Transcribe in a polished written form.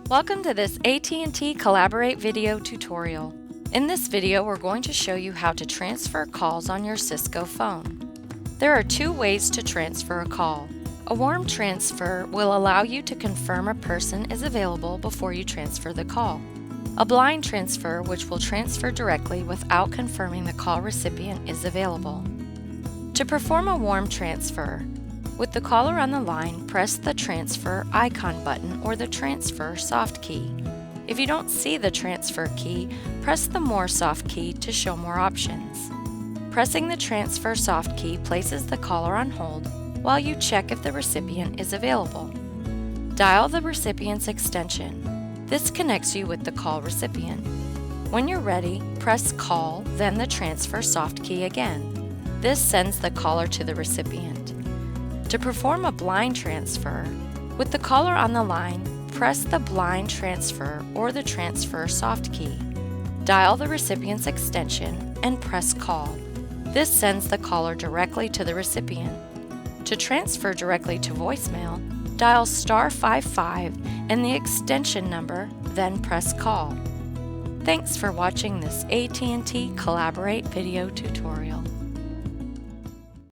Welcome to this AT&T Collaborate video tutorial. In this video, we're going to show you how to transfer calls on your Cisco phone. There are two ways to transfer a call. A warm transfer will allow you to confirm a person is available before you transfer the call. A blind transfer, which will transfer directly without confirming the call recipient is available. To perform a warm transfer, with the caller on the line, press the transfer icon button or the transfer soft key. If you don't see the transfer key, press the more soft key to show more options. Pressing the transfer soft key places the caller on hold while you check if the recipient is available. Dial the recipient's extension. This connects you with the call recipient. When you're ready, press call, then the transfer soft key again. This sends the caller to the recipient. To perform a blind transfer, with the caller on the line, press the blind transfer or the transfer soft key. Dial the recipient's extension and press call. This sends the caller directly to the recipient. To transfer directly to voicemail, dial *55 and the extension number, then press call. Thanks for watching this AT&T Collaborate video tutorial.